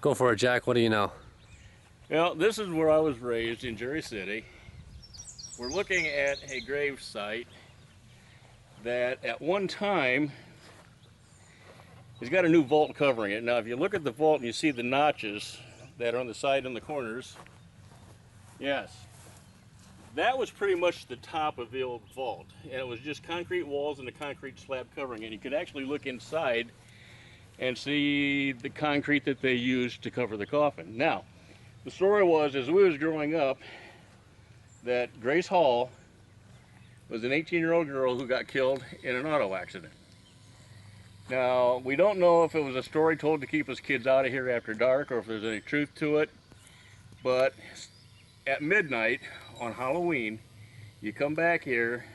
Go for it, Jack. What do you know? Well, this is where I was raised in Jerry City. We're looking at a grave site that at one time has got a new vault covering it. Now, if you look at the vault and you see the notches that are on the side and the corners, yes, that was pretty much the top of the old vault. And it was just concrete walls and a concrete slab covering it. You could actually look inside and see the concrete that they used to cover the coffin. Now, the story was, as we was growing up, that Grace Hall was an 18-year-old girl who got killed in an auto accident. Now, we don't know if it was a story told to keep us kids out of here after dark or if there's any truth to it, but at midnight on Halloween, you come back here,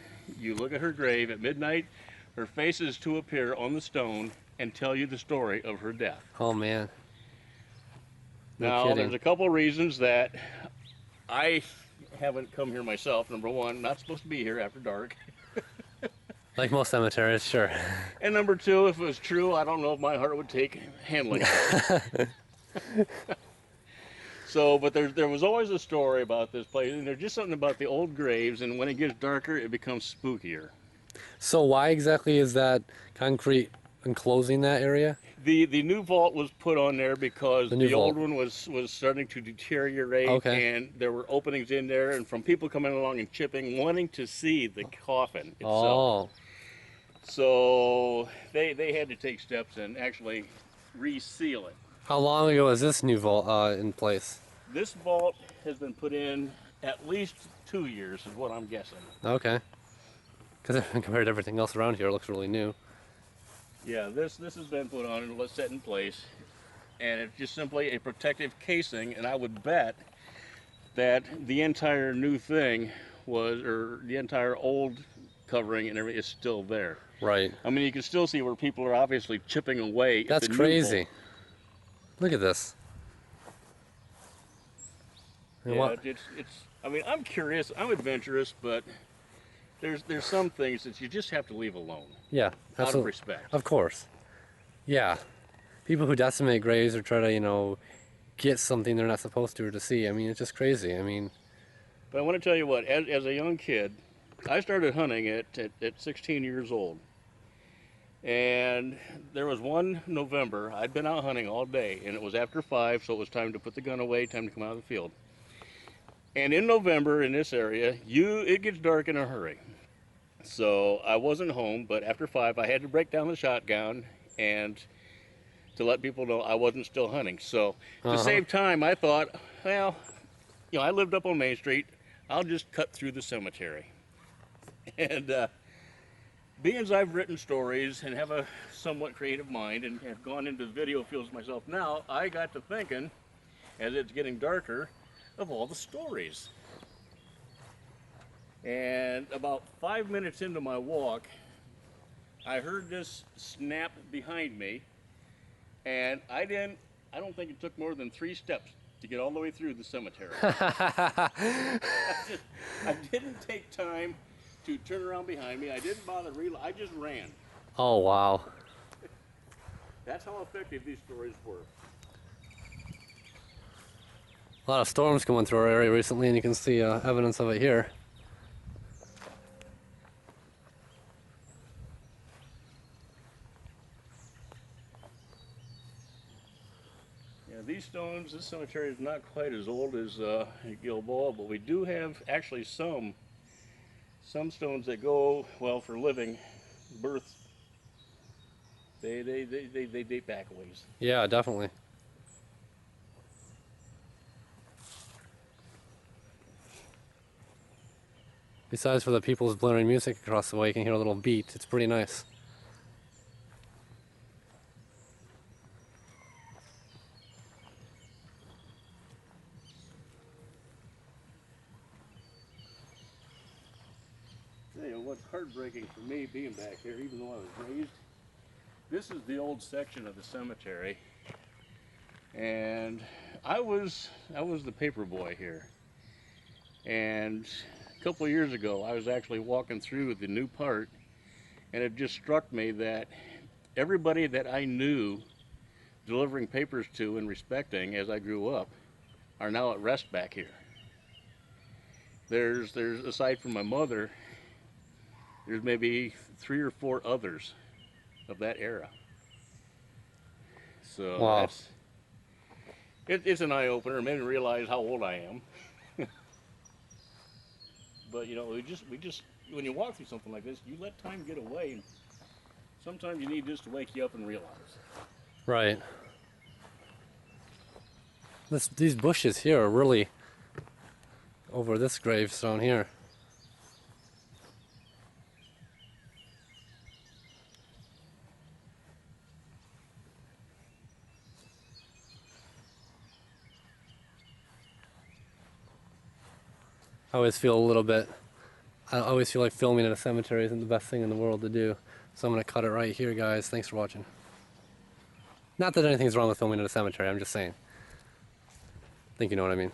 you look at her grave at midnight, her face is to appear on the stone and tell you the story of her death. Oh man. No Now, kidding. there's a couple reasons that I haven't come here myself. Number one, not supposed to be here after dark. Like most cemeteries, sure. And number two, if it was true, I don't know if my heart would take handling it. So, but there was always a story about this place, and there's just something about the old graves, and when it gets darker, it becomes spookier. So why exactly is that concrete enclosing that area? The new vault was put on there because The new the old vault. one was starting to deteriorate, Okay. and there were openings in there, and from people coming along and chipping, wanting to see the coffin itself. Oh, So they had to take steps and actually reseal it. how long ago was this new vault in place? This vault has been put in at least 2 years, is what I'm guessing. Okay. Because compared to everything else around here, it looks really new. Yeah, this has been put on and set in place, and it's just simply a protective casing. And I would bet that the entire new thing was, or the entire old covering and everything is still there. Right. I mean, you can still see where people are obviously chipping away. at That's the new crazy. vault. Look at this. And Yeah, what- it's. I mean, I'm curious. I'm adventurous, but there's some things that you just have to leave alone Yeah, out of absolutely. respect. Of course. Yeah. People who decimate graves or try to, get something they're not supposed to or to see. I mean, it's just crazy. I mean, But I want to tell you what. As a young kid, I started hunting at 16 years old. And there was one November, I'd been out hunting all day, and it was after 5, so it was time to put the gun away, time to come out of the field. And in November, in this area, it gets dark in a hurry. So I wasn't home, but after 5, I had to break down the shotgun and to let people know I wasn't still hunting. So to save time, I thought, well, I lived up on Main Street. I'll just cut through the cemetery. And being as I've written stories and have a somewhat creative mind and have gone into the video fields myself now, I got to thinking, as it's getting darker, of all the stories. And about 5 minutes into my walk, I heard this snap behind me, and I don't think it took more than 3 steps to get all the way through the cemetery. I didn't take time to turn around behind me. I didn't bother I just ran. oh wow. That's how effective these stories were. A lot of storms going through our area recently, and you can see evidence of it here. Yeah, these stones, this cemetery is not quite as old as Gilboa, but we do have actually some stones that go, well, for living births. They date back a ways. Yeah, definitely. Besides for the people's blaring music across the way, you can hear a little beat. It's pretty nice. You know, what's heartbreaking for me being back here, even though I was raised, this is the old section of the cemetery, and I was the paper boy here. And a couple of years ago, I was actually walking through the new part, and it just struck me that everybody that I knew delivering papers to and respecting as I grew up are now at rest back here. There's aside from my mother, there's maybe 3 or 4 others of that era. So Wow. it's an eye opener. It made me realize how old I am. But you know, we just when you walk through something like this, you let time get away, and sometimes you need just to wake you up and realize. Right. These bushes here are really over this gravestone here. I always feel a little bit, I always feel like filming at a cemetery isn't the best thing in the world to do. So I'm going to cut it right here, guys. Thanks for watching. Not that anything's wrong with filming at a cemetery, I'm just saying. I think you know what I mean.